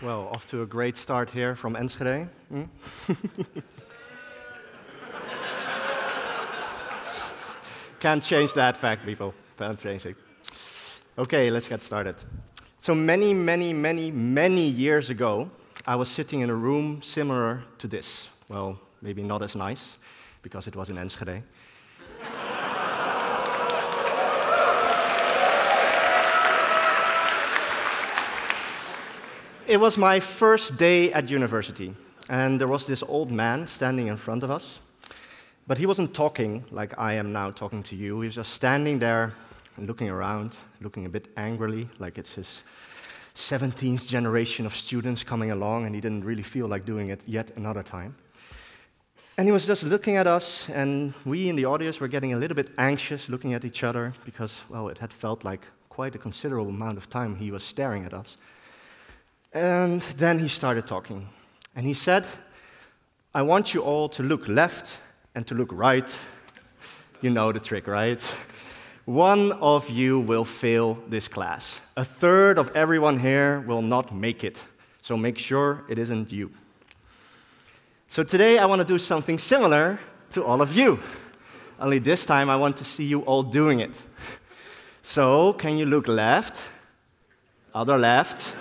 Well, off to a great start here from Enschede. Can't change that fact, people. Can't change it. Okay, let's get started. So many years ago, I was sitting in a room similar to this. Well, maybe not as nice, because it was in Enschede. It was my first day at university, and there was this old man standing in front of us. But he wasn't talking like I am now talking to you. He was just standing there and looking around, looking a bit angrily, like it's his 17th generation of students coming along, and he didn't really feel like doing it yet another time. And he was just looking at us, and we in the audience were getting a little bit anxious looking at each other because, well, it had felt like quite a considerable amount of time he was staring at us. And then he started talking, and he said, "I want you all to look left and to look right." You know the trick, right? One of you will fail this class. A third of everyone here will not make it, so make sure it isn't you. So today I want to do something similar to all of you, only this time I want to see you all doing it. So can you look left, other left?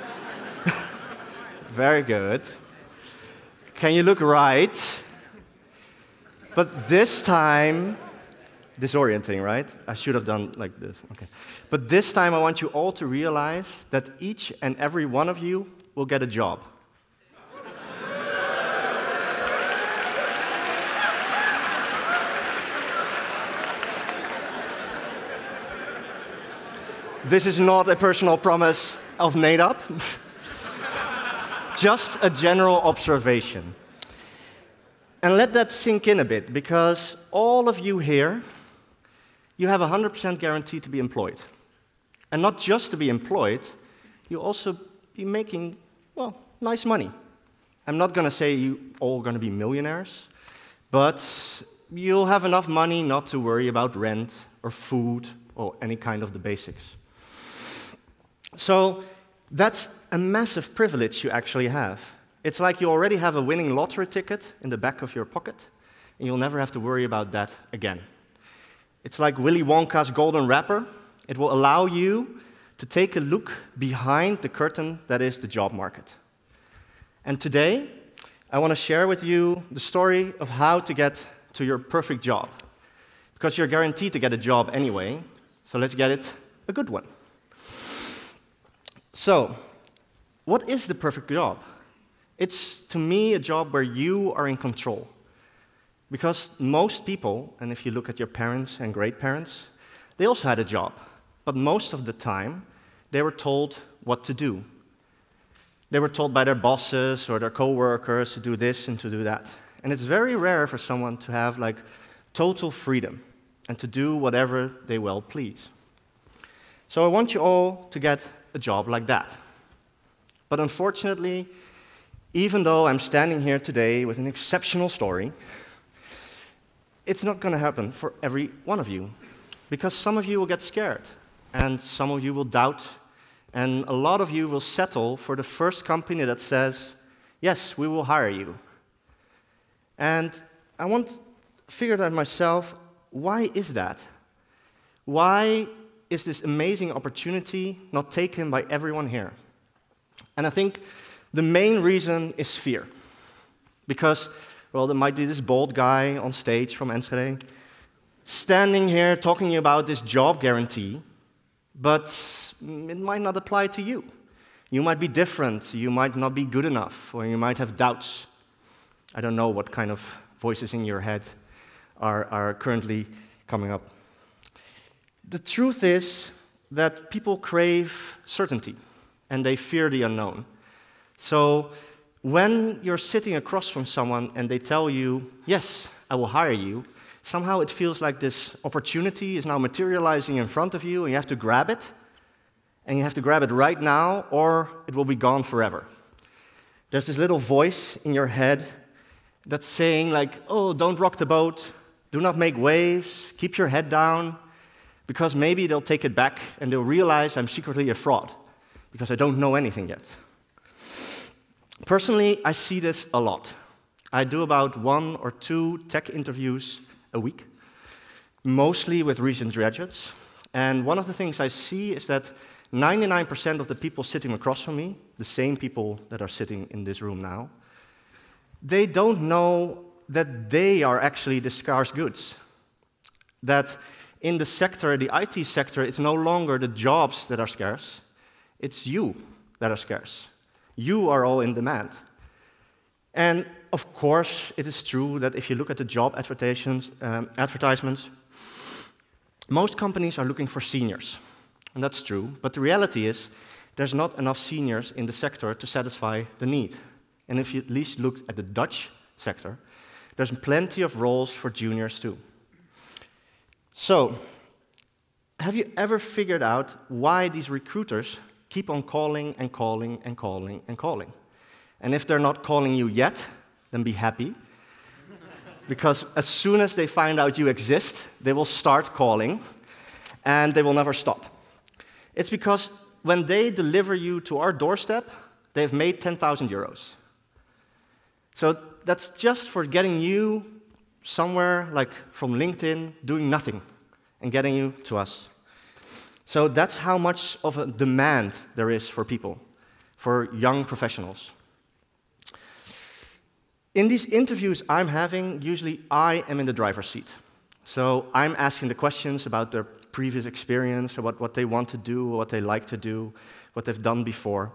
Very good. Can you look right? But this time, disorienting, right? I should have done like this. Okay. But this time I want you all to realize that each and every one of you will get a job. This is not a personal promise of NADAP. Just a general observation. And let that sink in a bit, because all of you here, you have a 100% guarantee to be employed. And not just to be employed, you'll also be making, well, nice money. I'm not going to say you all going to be millionaires, but you'll have enough money not to worry about rent or food or any kind of the basics. So that's a massive privilege you actually have. It's like you already have a winning lottery ticket in the back of your pocket, and you'll never have to worry about that again. It's like Willy Wonka's golden wrapper. It will allow you to take a look behind the curtain that is the job market. And today, I want to share with you the story of how to get to your perfect job. Because you're guaranteed to get a job anyway, so let's get it a good one. So, what is the perfect job? It's, to me, a job where you are in control. Because most people, and if you look at your parents and great-parents, they also had a job. But most of the time, they were told what to do. They were told by their bosses or their co-workers to do this and to do that. And it's very rare for someone to have, like, total freedom and to do whatever they well please. So I want you all to get a job like that. But unfortunately, even though I'm standing here today with an exceptional story, it's not going to happen for every one of you. Because some of you will get scared, and some of you will doubt, and a lot of you will settle for the first company that says, yes, we will hire you. And I want to figure out myself, why is that? Why is this amazing opportunity not taken by everyone here? And I think the main reason is fear. Because, well, there might be this bold guy on stage from Enschede standing here talking about this job guarantee, but it might not apply to you. You might be different, you might not be good enough, or you might have doubts. I don't know what kind of voices in your head are currently coming up. The truth is that people crave certainty, and they fear the unknown. So when you're sitting across from someone and they tell you, yes, I will hire you, somehow it feels like this opportunity is now materializing in front of you, and you have to grab it, and you have to grab it right now, or it will be gone forever. There's this little voice in your head that's saying, like, oh, don't rock the boat, do not make waves, keep your head down, because maybe they'll take it back and they'll realize I'm secretly a fraud, because I don't know anything yet. Personally, I see this a lot. I do about 1 or 2 tech interviews a week, mostly with recent graduates. And one of the things I see is that 99% of the people sitting across from me, the same people that are sitting in this room now, they don't know that they are actually the scarce goods. That in the sector, the IT sector, it's no longer the jobs that are scarce, it's you that are scarce. You are all in demand. And of course, it is true that if you look at the job advertisements, most companies are looking for seniors. And that's true, but the reality is there's not enough seniors in the sector to satisfy the need. And if you at least look at the Dutch sector, there's plenty of roles for juniors too. So, have you ever figured out why these recruiters keep on calling and calling and calling and calling? And if they're not calling you yet, then be happy. Because as soon as they find out you exist, they will start calling, and they will never stop. It's because when they deliver you to our doorstep, they've made 10,000 euros. So that's just for getting you somewhere, like from LinkedIn, doing nothing, and getting you to us. So that's how much of a demand there is for people, for young professionals. In these interviews I'm having, usually I am in the driver's seat. So I'm asking the questions about their previous experience, about what they want to do, what they like to do, what they've done before.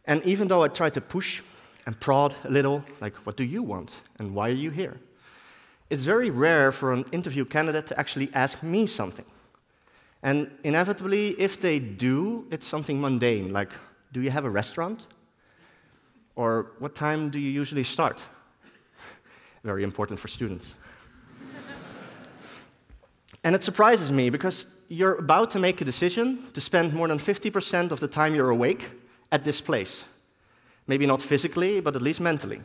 And even though I try to push and prod a little, like, what do you want, and why are you here? It's very rare for an interview candidate to actually ask me something. And inevitably, if they do, it's something mundane, like, do you have a restaurant? Or what time do you usually start? Very important for students. And it surprises me, because you're about to make a decision to spend more than 50% of the time you're awake at this place. Maybe not physically, but at least mentally.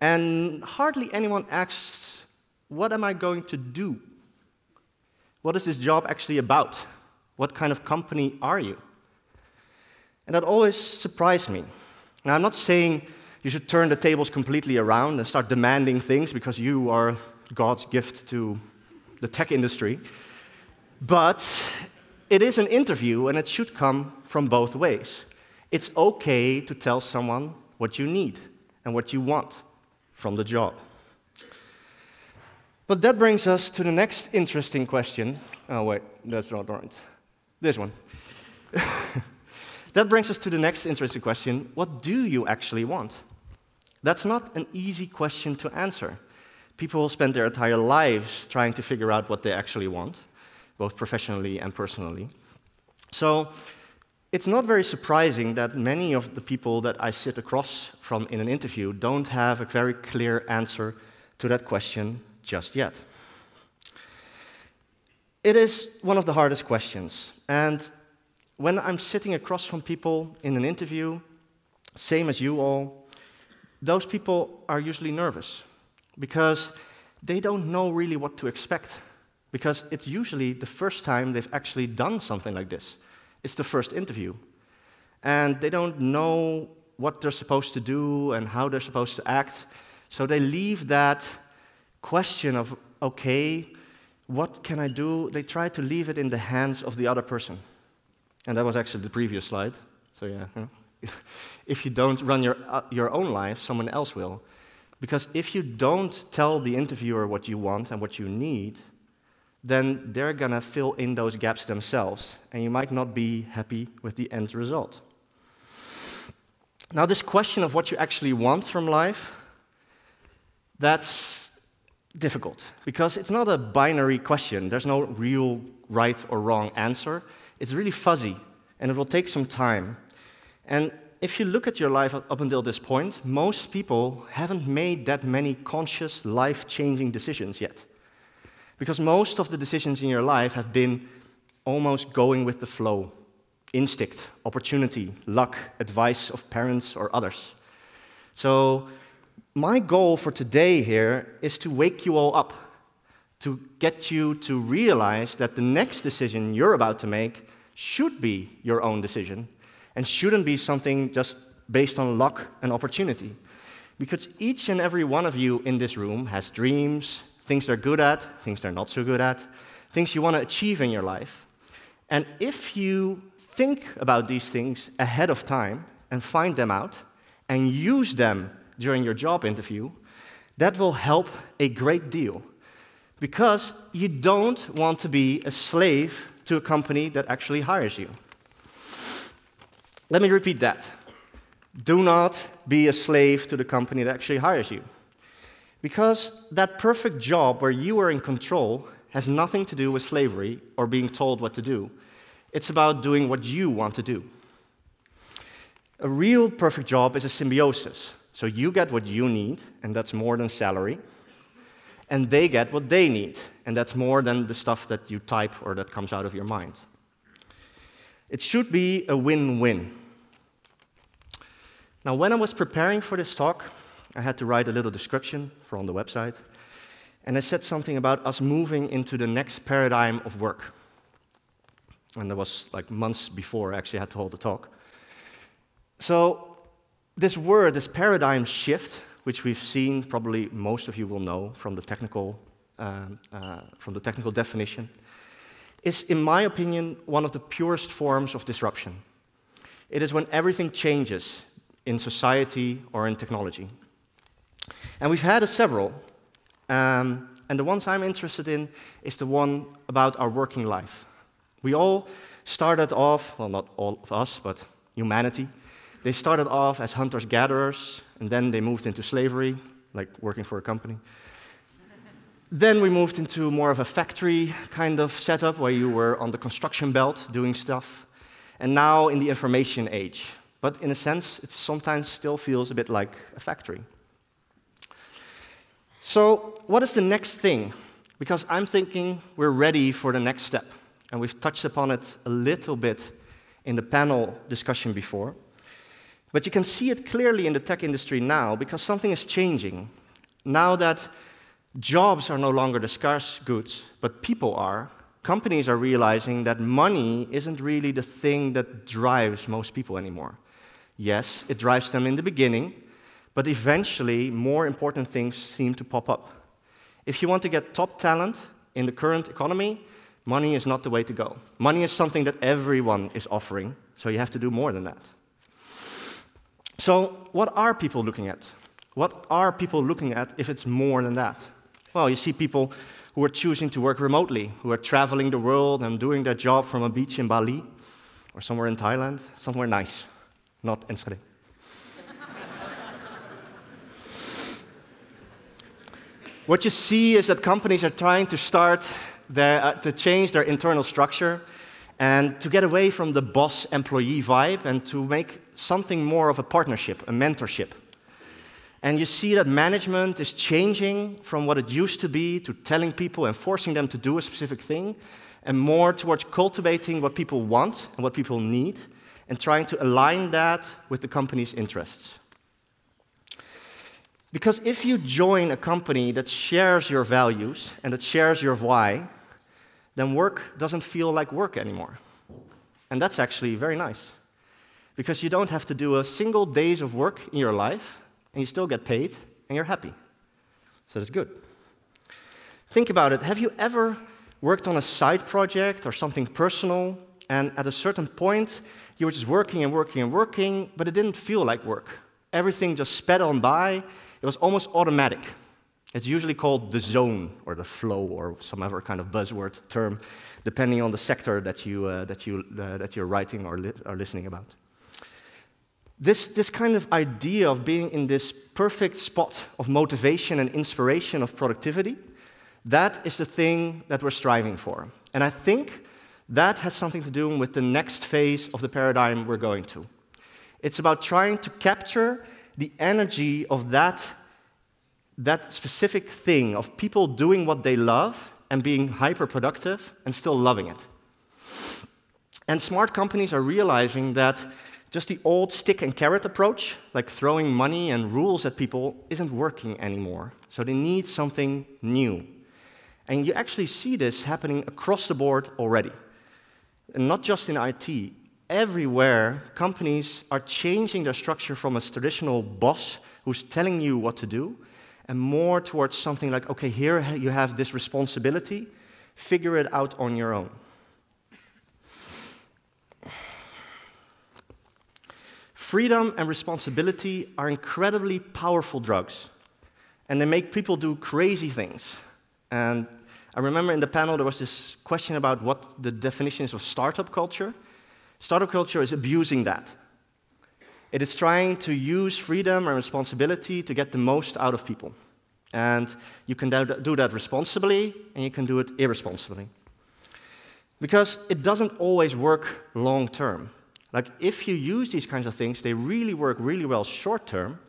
And hardly anyone asks, what am I going to do? What is this job actually about? What kind of company are you? And that always surprised me. Now, I'm not saying you should turn the tables completely around and start demanding things because you are God's gift to the tech industry. But it is an interview, and it should come from both ways. It's okay to tell someone what you need and what you want from the job. But that brings us to the next interesting question. Oh, wait, that's not right. This one. That brings us to the next interesting question. What do you actually want? That's not an easy question to answer. People spend their entire lives trying to figure out what they actually want, both professionally and personally. So it's not very surprising that many of the people that I sit across from in an interview don't have a very clear answer to that question just yet. It is one of the hardest questions, and when I'm sitting across from people in an interview, same as you all, those people are usually nervous because they don't know really what to expect, because it's usually the first time they've actually done something like this. It's the first interview, and they don't know what they're supposed to do and how they're supposed to act, so they leave that question of, okay, what can I do? They try to leave it in the hands of the other person. And that was actually the previous slide. So yeah, if you don't run your own life, someone else will. Because if you don't tell the interviewer what you want and what you need, then they're going to fill in those gaps themselves, and you might not be happy with the end result. Now, this question of what you actually want from life, that's difficult, because it's not a binary question. There's no real right or wrong answer. It's really fuzzy, and it will take some time. And if you look at your life up until this point, most people haven't made that many conscious, life-changing decisions yet. Because most of the decisions in your life have been almost going with the flow, instinct, opportunity, luck, advice of parents or others. So my goal for today here is to wake you all up, to get you to realize that the next decision you're about to make should be your own decision and shouldn't be something just based on luck and opportunity. Because each and every one of you in this room has dreams, things they're good at, things they're not so good at, things you want to achieve in your life. And if you think about these things ahead of time and find them out and use them during your job interview, that will help a great deal. Because you don't want to be a slave to a company that actually hires you. Let me repeat that. Do not be a slave to the company that actually hires you. Because that perfect job where you are in control has nothing to do with slavery or being told what to do. It's about doing what you want to do. A real perfect job is a symbiosis. So you get what you need, and that's more than salary. And they get what they need, and that's more than the stuff that you type or that comes out of your mind. It should be a win-win. Now, when I was preparing for this talk, I had to write a little description for on the website, and I said something about us moving into the next paradigm of work. And that was like months before I actually had to hold the talk. So this word, this paradigm shift, which we've seen, probably most of you will know from the technical definition, is, in my opinion, one of the purest forms of disruption. It is when everything changes in society or in technology. And we've had several, and the ones I'm interested in is the one about our working life. We all started off, well, not all of us, but humanity. They started off as hunters-gatherers, and then they moved into slavery, like working for a company. Then we moved into more of a factory kind of setup, where you were on the construction belt doing stuff. And now in the information age. But in a sense, it sometimes still feels a bit like a factory. So what is the next thing? Because I'm thinking we're ready for the next step. And we've touched upon it a little bit in the panel discussion before. But you can see it clearly in the tech industry now, because something is changing. Now that jobs are no longer the scarce goods, but people are, companies are realizing that money isn't really the thing that drives most people anymore. Yes, it drives them in the beginning, but eventually more important things seem to pop up. If you want to get top talent in the current economy, money is not the way to go. Money is something that everyone is offering, so you have to do more than that. So what are people looking at? What are people looking at if it's more than that? Well, you see people who are choosing to work remotely, who are traveling the world and doing their job from a beach in Bali, or somewhere in Thailand, somewhere nice, not Enschede. What you see is that companies are trying to to change their internal structure and to get away from the boss-employee vibe and to make something more of a partnership, a mentorship. And you see that management is changing from what it used to be to telling people and forcing them to do a specific thing, and more towards cultivating what people want and what people need, and trying to align that with the company's interests. Because if you join a company that shares your values and that shares your why, then work doesn't feel like work anymore. And that's actually very nice. Because you don't have to do a single days of work in your life, and you still get paid, and you're happy. So that's good. Think about it. Have you ever worked on a side project or something personal, and at a certain point, you were just working and working and working, but it didn't feel like work? Everything just sped on by. It was almost automatic. It's usually called the zone, or the flow, or some other kind of buzzword term, depending on the sector that you're writing or are listening about. This kind of idea of being in this perfect spot of motivation and inspiration of productivity, that is the thing that we're striving for. And I think that has something to do with the next phase of the paradigm we're going to. It's about trying to capture the energy of that specific thing, of people doing what they love and being hyper-productive and still loving it. And smart companies are realizing that just the old stick and carrot approach, like throwing money and rules at people, isn't working anymore. So they need something new. And you actually see this happening across the board already. And not just in IT. everywhere, companies are changing their structure from a traditional boss who's telling you what to do, and more towards something like, okay, here you have this responsibility, figure it out on your own. Freedom and responsibility are incredibly powerful drugs, and they make people do crazy things. And I remember in the panel there was this question about what the definition is of startup culture. Startup culture is abusing that. It is trying to use freedom and responsibility to get the most out of people. And you can do that responsibly, and you can do it irresponsibly. Because it doesn't always work long term. Like, if you use these kinds of things, they really work really well short term,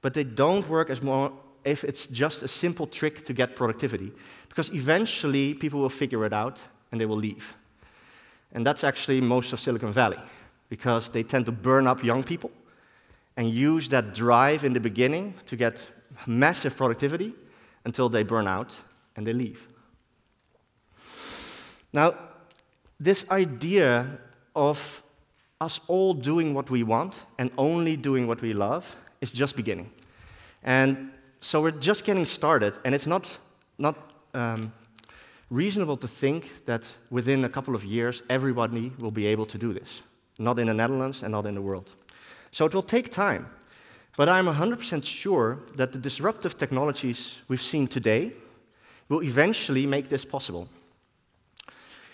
but they don't work as more if it's just a simple trick to get productivity. Because eventually, people will figure it out, and they will leave. And that's actually most of Silicon Valley, because they tend to burn up young people and use that drive in the beginning to get massive productivity until they burn out and they leave. Now, this idea of us all doing what we want and only doing what we love is just beginning. And so we're just getting started, and it's not reasonable to think that within a couple of years everybody will be able to do this. Not in the Netherlands and not in the world. So it will take time. But I'm 100% sure that the disruptive technologies we've seen today will eventually make this possible.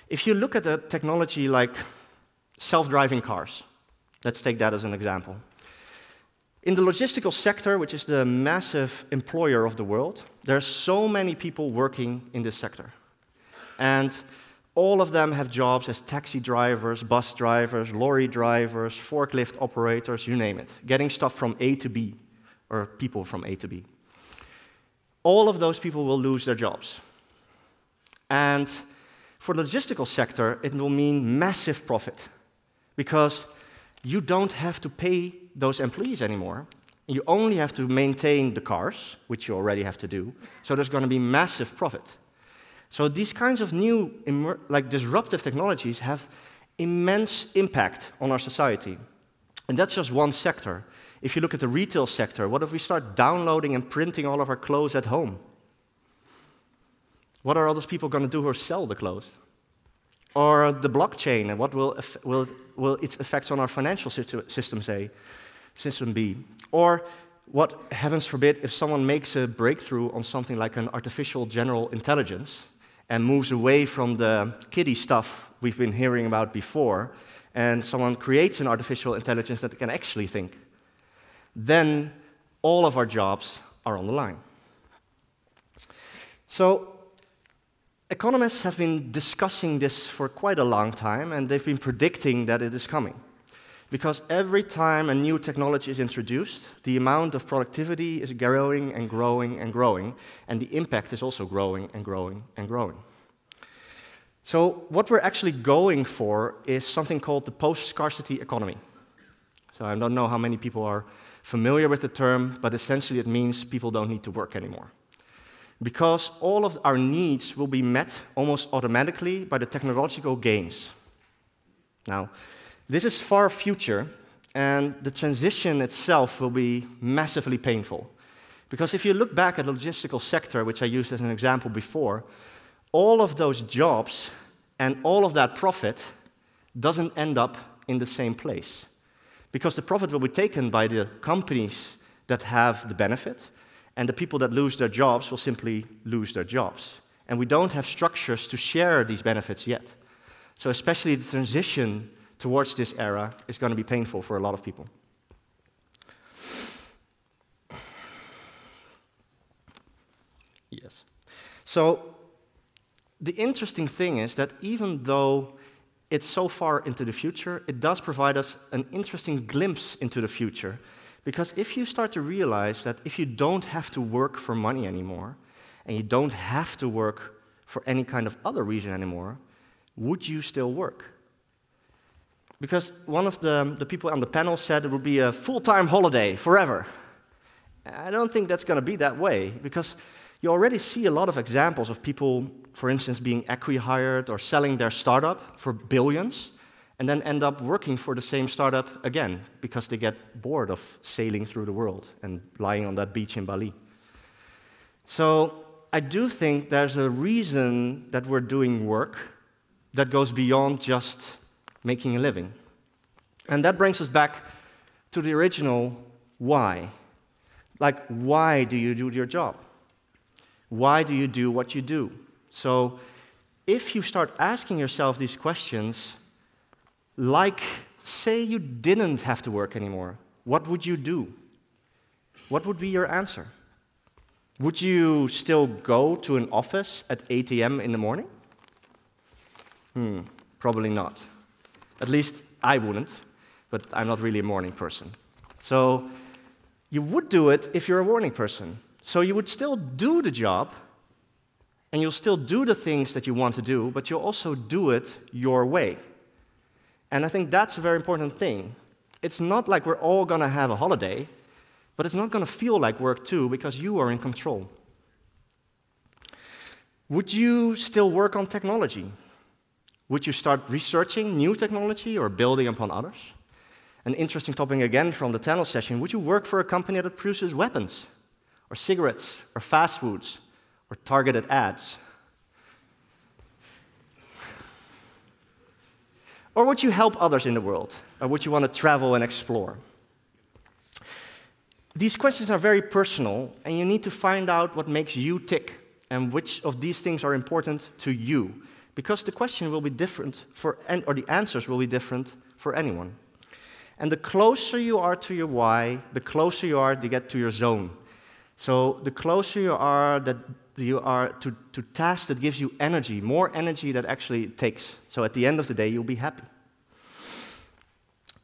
If you look at a technology like self-driving cars, let's take that as an example. In the logistical sector, which is the massive employer of the world, there are so many people working in this sector. And all of them have jobs as taxi drivers, bus drivers, lorry drivers, forklift operators, you name it, getting stuff from A to B, or people from A to B. All of those people will lose their jobs. And for the logistical sector, it will mean massive profit, because you don't have to pay those employees anymore. You only have to maintain the cars, which you already have to do, so there's going to be massive profit. So these kinds of new, like disruptive technologies have immense impact on our society. And that's just one sector. If you look at the retail sector, what if we start downloading and printing all of our clothes at home? What are all those people going to do who sell the clothes? Or the blockchain, and what will its effects on our financial system be? Or what, heavens forbid, if someone makes a breakthrough on something like an artificial general intelligence and moves away from the kiddie stuff we've been hearing about before, and someone creates an artificial intelligence that can actually think, then all of our jobs are on the line. So economists have been discussing this for quite a long time, and they've been predicting that it is coming. Because every time a new technology is introduced, the amount of productivity is growing and growing and growing, and the impact is also growing and growing and growing. So what we're actually going for is something called the postscarcity economy. So I don't know how many people are familiar with the term, but essentially it means people don't need to work anymore. Because all of our needs will be met almost automatically by the technological gains. Now, this is far future, and the transition itself will be massively painful. Because if you look back at the logistical sector, which I used as an example before, all of those jobs and all of that profit doesn't end up in the same place. Because the profit will be taken by the companies that have the benefit, and the people that lose their jobs will simply lose their jobs. And we don't have structures to share these benefits yet. So especially the transition towards this era is going to be painful for a lot of people. Yes. So the interesting thing is that even though it's so far into the future, it does provide us an interesting glimpse into the future. Because if you start to realize that if you don't have to work for money anymore, and you don't have to work for any kind of other reason anymore, would you still work? Because one of the people on the panel said it would be a full-time holiday forever. I don't think that's going to be that way, because you already see a lot of examples of people, for instance, being acqui-hired or selling their startup for billions, and then end up working for the same startup again because they get bored of sailing through the world and lying on that beach in Bali. So I do think there's a reason that we're doing work that goes beyond just making a living. And that brings us back to the original why. Like, why do you do your job? Why do you do what you do? So if you start asking yourself these questions, like, say you didn't have to work anymore, what would you do? What would be your answer? Would you still go to an office at 8 a.m. in the morning? Probably not. At least I wouldn't, but I'm not really a morning person. So you would do it if you're a morning person. So you would still do the job, and you'll still do the things that you want to do, but you'll also do it your way. And I think that's a very important thing. It's not like we're all going to have a holiday, but it's not going to feel like work too, because you are in control. Would you still work on technology? Would you start researching new technology or building upon others? An interesting topic again from the panel session, would you work for a company that produces weapons, or cigarettes, or fast foods, or targeted ads? Or would you help others in the world? Or would you want to travel and explore? These questions are very personal, and you need to find out what makes you tick, and which of these things are important to you, because the question will be different or the answers will be different for anyone. And the closer you are to your why, the closer you are to get to your zone. So the closer you are to tasks that gives you energy, more energy that actually it takes. So at the end of the day, you'll be happy.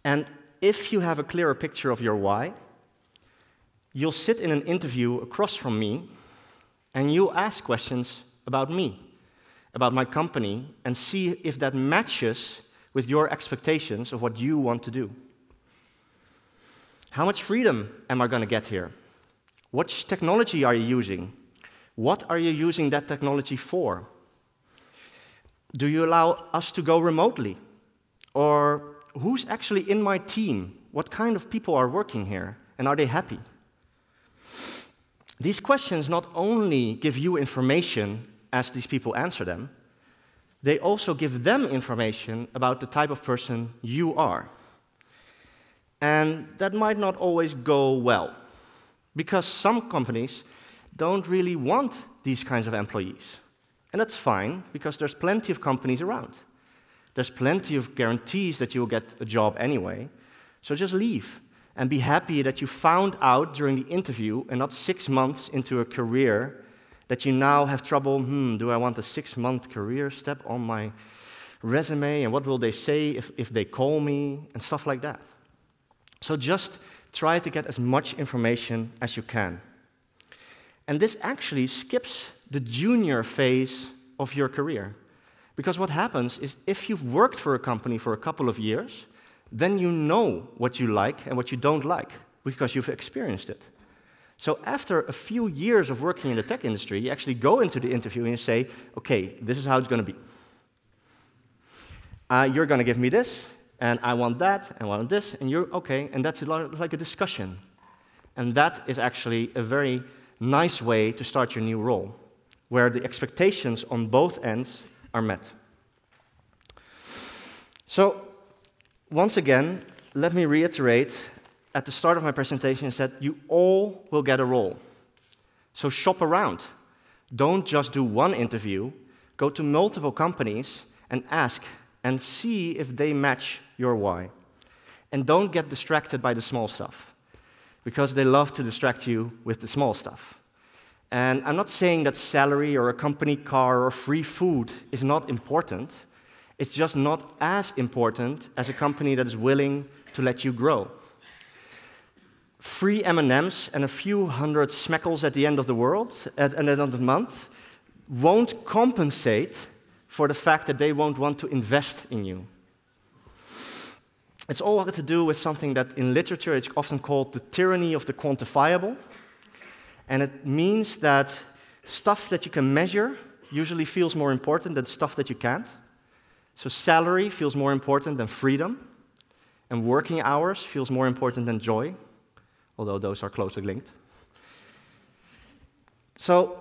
And if you have a clearer picture of your why, you'll sit in an interview across from me, and you'll ask questions about me, about my company, and see if that matches with your expectations of what you want to do. How much freedom am I going to get here? What technology are you using? What are you using that technology for? Do you allow us to go remotely? Or who's actually in my team? What kind of people are working here? And are they happy? These questions not only give you information as these people answer them, they also give them information about the type of person you are. And that might not always go well, because some companies don't really want these kinds of employees. And that's fine, because there's plenty of companies around. There's plenty of guarantees that you'll get a job anyway, so just leave. And be happy that you found out during the interview, and not 6 months into a career, that you now have trouble, do I want a 6-month career step on my resume, and what will they say if they call me, and stuff like that. So just try to get as much information as you can. And this actually skips the junior phase of your career. Because what happens is, if you've worked for a company for a couple of years, then you know what you like and what you don't like, because you've experienced it. So after a few years of working in the tech industry, you actually go into the interview and you say, okay, this is how it's going to be. You're going to give me this, and I want that, and I want this, and you're okay, and that's like a discussion. And that is actually a very nice way to start your new role, where the expectations on both ends are met. So, once again, let me reiterate, at the start of my presentation, I said, you all will get a role. So shop around. Don't just do one interview. Go to multiple companies and ask and see if they match your why. And don't get distracted by the small stuff, because they love to distract you with the small stuff. And I'm not saying that salary or a company car or free food is not important. It's just not as important as a company that is willing to let you grow. Free M&Ms and a few hundred smeckles at the end of the world, at the end of the month, won't compensate for the fact that they won't want to invest in you. It's all got to do with something that in literature is often called the tyranny of the quantifiable. And it means that stuff that you can measure usually feels more important than stuff that you can't. So salary feels more important than freedom, and working hours feels more important than joy, although those are closely linked. So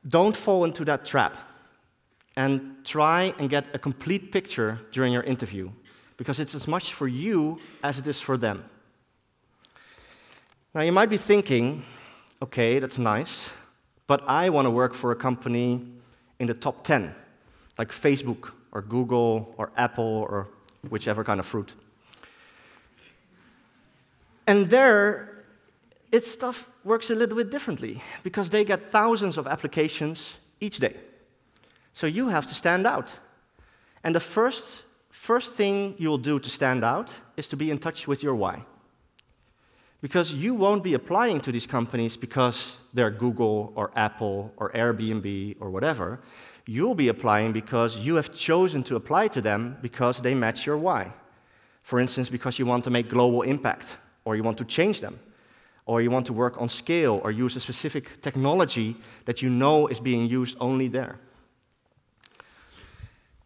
don't fall into that trap, and try and get a complete picture during your interview, because it's as much for you as it is for them. Now, you might be thinking, okay, that's nice, but I want to work for a company in the top 10, like Facebook, or Google, or Apple, or whichever kind of fruit. And there, stuff works a little bit differently, because they get thousands of applications each day. So you have to stand out. And the first thing you'll do to stand out is to be in touch with your why. Because you won't be applying to these companies because they're Google, or Apple, or Airbnb, or whatever. You'll be applying because you have chosen to apply to them because they match your why. For instance, because you want to make global impact, or you want to change them, or you want to work on scale, or use a specific technology that you know is being used only there.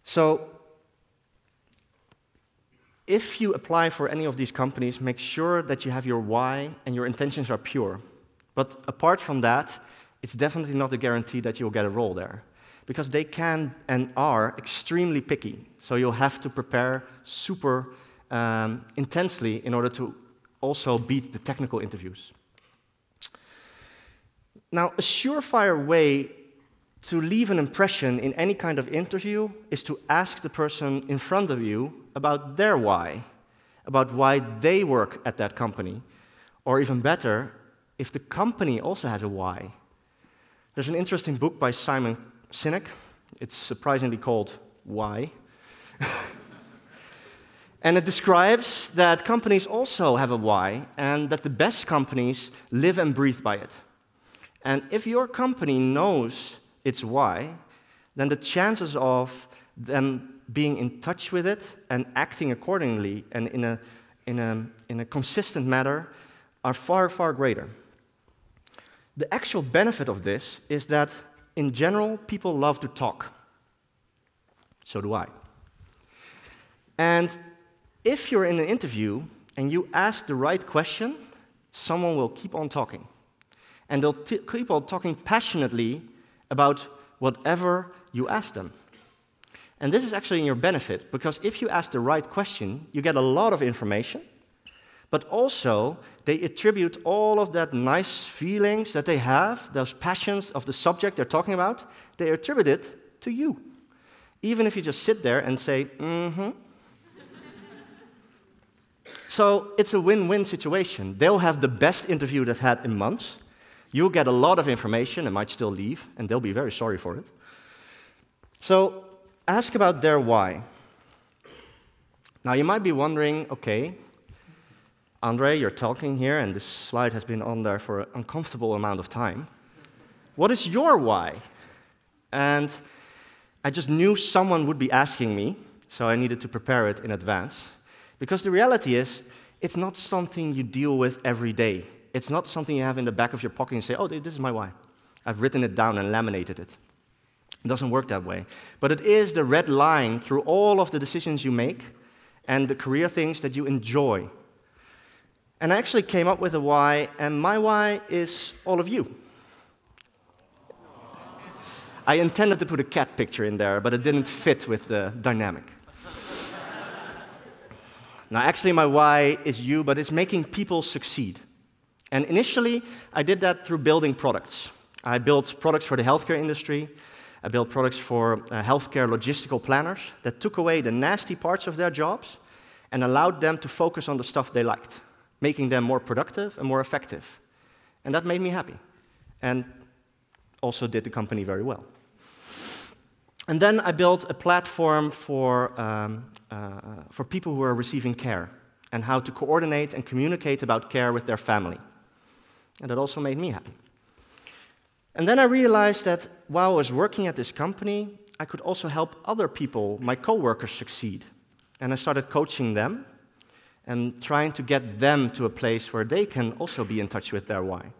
So, if you apply for any of these companies, make sure that you have your why and your intentions are pure. But apart from that, it's definitely not a guarantee that you'll get a role there, because they can and are extremely picky. So you'll have to prepare super intensely in order to also beat the technical interviews. Now, a surefire way to leave an impression in any kind of interview is to ask the person in front of you about their why, about why they work at that company, or even better, if the company also has a why. There's an interesting book by Simon Sinek. It's surprisingly called Why. And it describes that companies also have a why, and that the best companies live and breathe by it. And if your company knows its why, then the chances of them being in touch with it and acting accordingly and in a consistent manner are far, far greater. The actual benefit of this is that, in general, people love to talk. So do I. And if you're in an interview and you ask the right question, someone will keep on talking. And they'll keep on talking passionately about whatever you ask them. And this is actually in your benefit, because if you ask the right question, you get a lot of information, but also they attribute all of that nice feelings that they have, those passions of the subject they're talking about, they attribute it to you. Even if you just sit there and say, mm-hmm. So it's a win-win situation. They'll have the best interview they've had in months. You'll get a lot of information and might still leave, and they'll be very sorry for it. So ask about their why. Now, you might be wondering, okay, André, you're talking here, and this slide has been on there for an uncomfortable amount of time. What is your why? And I just knew someone would be asking me, so I needed to prepare it in advance. Because the reality is, it's not something you deal with every day. It's not something you have in the back of your pocket and say, oh, this is my why. I've written it down and laminated it. It doesn't work that way. But it is the red line through all of the decisions you make and the career things that you enjoy. And I actually came up with a why, and my why is all of you. I intended to put a cat picture in there, but it didn't fit with the dynamic. Now, actually, my why is you, but it's making people succeed. And initially, I did that through building products. I built products for the healthcare industry. I built products for healthcare logistical planners that took away the nasty parts of their jobs and allowed them to focus on the stuff they liked, making them more productive and more effective. And that made me happy, and also did the company very well. And then I built a platform for people who are receiving care and how to coordinate and communicate about care with their family. And that also made me happy. And then I realized that while I was working at this company, I could also help other people, my coworkers, succeed. And I started coaching them and trying to get them to a place where they can also be in touch with their why.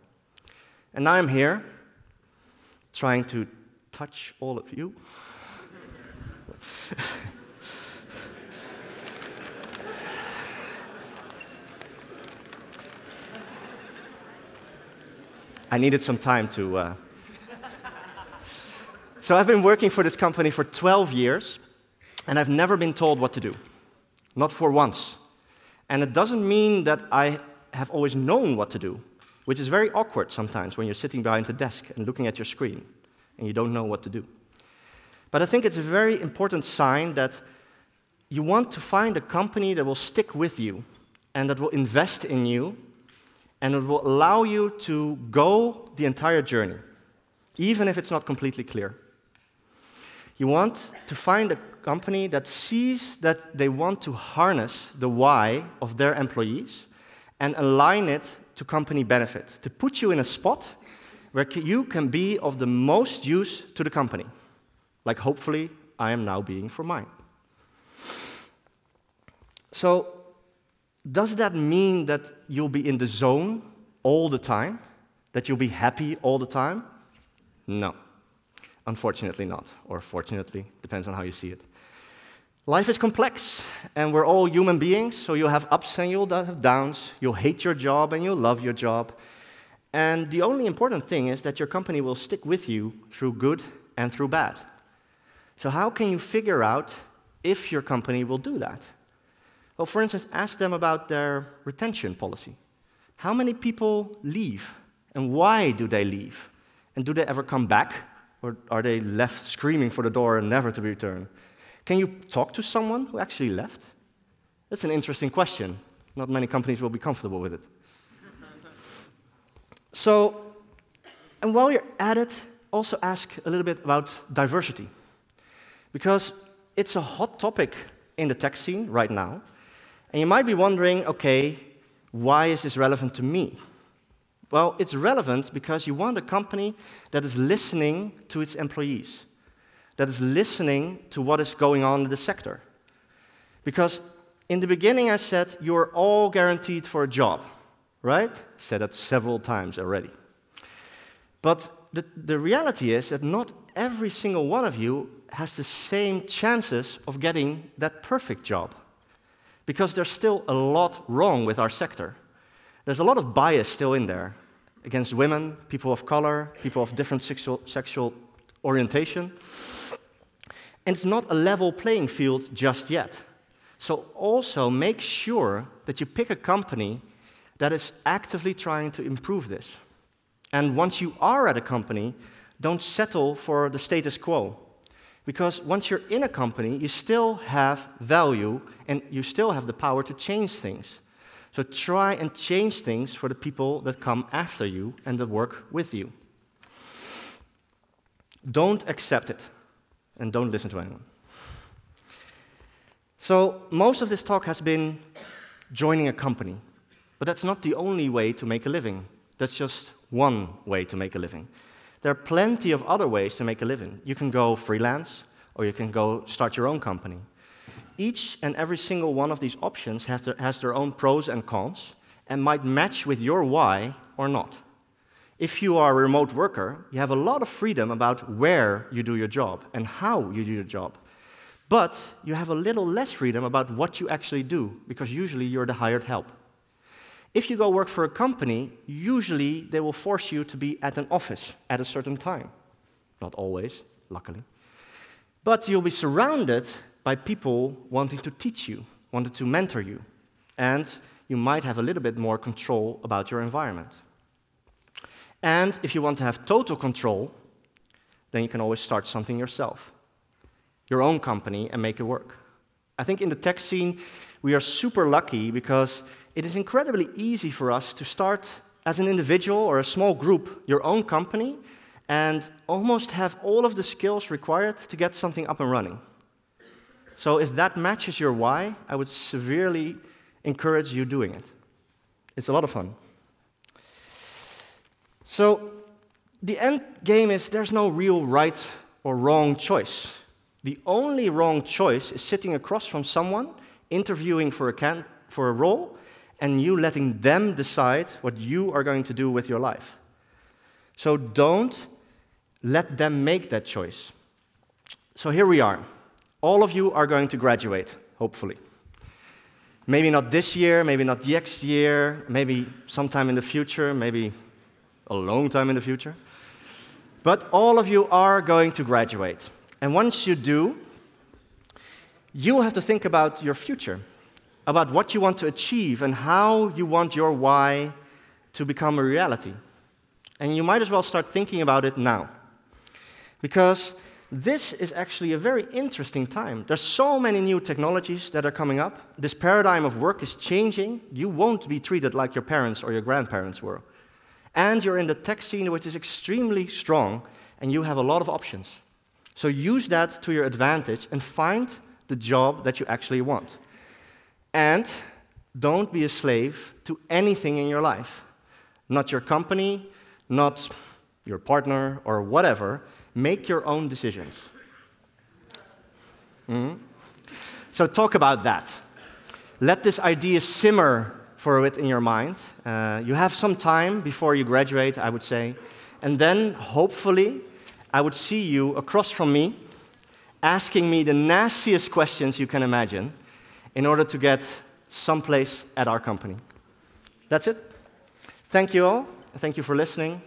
And now I'm here, trying to touch all of you. I needed some time to... So I've been working for this company for 12 years, and I've never been told what to do. Not for once. And it doesn't mean that I have always known what to do, which is very awkward sometimes when you're sitting behind the desk and looking at your screen, and you don't know what to do. But I think it's a very important sign that you want to find a company that will stick with you, and that will invest in you, and it will allow you to go the entire journey, even if it's not completely clear. You want to find a company that sees that they want to harness the why of their employees and align it to company benefit, to put you in a spot where you can be of the most use to the company, like hopefully I am now being for mine. So, does that mean that you'll be in the zone all the time? That you'll be happy all the time? No. Unfortunately not, or fortunately, depends on how you see it. Life is complex, and we're all human beings, so you'll have ups and you'll have downs. You'll hate your job and you'll love your job. And the only important thing is that your company will stick with you through good and through bad. So how can you figure out if your company will do that? Well, for instance, ask them about their retention policy. How many people leave, and why do they leave? And do they ever come back? Or are they left screaming for the door and never to be returned? Can you talk to someone who actually left? That's an interesting question. Not many companies will be comfortable with it. So, and while you're at it, also ask a little bit about diversity. Because it's a hot topic in the tech scene right now. And you might be wondering, okay, why is this relevant to me? Well, it's relevant because you want a company that is listening to its employees, that is listening to what is going on in the sector. Because in the beginning I said, you're all guaranteed for a job, right? I said that several times already. But the reality is that not every single one of you has the same chances of getting that perfect job. Because there's still a lot wrong with our sector. There's a lot of bias still in there against women, people of color, people of different sexual orientation. And it's not a level playing field just yet. So also make sure that you pick a company that is actively trying to improve this. And once you are at a company, don't settle for the status quo. Because once you're in a company, you still have value and you still have the power to change things. So try and change things for the people that come after you and that work with you. Don't accept it, and don't listen to anyone. So most of this talk has been joining a company, but that's not the only way to make a living. That's just one way to make a living. There are plenty of other ways to make a living. You can go freelance, or you can go start your own company. Each and every single one of these options has their own pros and cons, and might match with your why or not. If you are a remote worker, you have a lot of freedom about where you do your job and how you do your job. But you have a little less freedom about what you actually do, because usually you're the hired help. If you go work for a company, usually they will force you to be at an office at a certain time. Not always, luckily. But you'll be surrounded by people wanting to teach you, wanting to mentor you. And you might have a little bit more control about your environment. And if you want to have total control, then you can always start something yourself. Your own company, and make it work. I think in the tech scene, we are super lucky because it is incredibly easy for us to start as an individual or a small group, your own company, and almost have all of the skills required to get something up and running. So if that matches your why, I would severely encourage you doing it. It's a lot of fun. So the end game is there's no real right or wrong choice. The only wrong choice is sitting across from someone, interviewing for a role, and you letting them decide what you are going to do with your life. So don't let them make that choice. So here we are. All of you are going to graduate, hopefully. Maybe not this year, maybe not next year, maybe sometime in the future, maybe a long time in the future. But all of you are going to graduate. And once you do, you have to think about your future, about what you want to achieve and how you want your why to become a reality. And you might as well start thinking about it now. Because this is actually a very interesting time. There's so many new technologies that are coming up. This paradigm of work is changing. You won't be treated like your parents or your grandparents were. And you're in the tech scene, which is extremely strong, and you have a lot of options. So use that to your advantage and find the job that you actually want. And don't be a slave to anything in your life. Not your company, not your partner, or whatever. Make your own decisions. So talk about that. Let this idea simmer for a bit in your mind. You have some time before you graduate, I would say. And then, hopefully, I would see you across from me, asking me the nastiest questions you can imagine in order to get someplace at our company. That's it. Thank you all. Thank you for listening.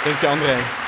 Thank you, André.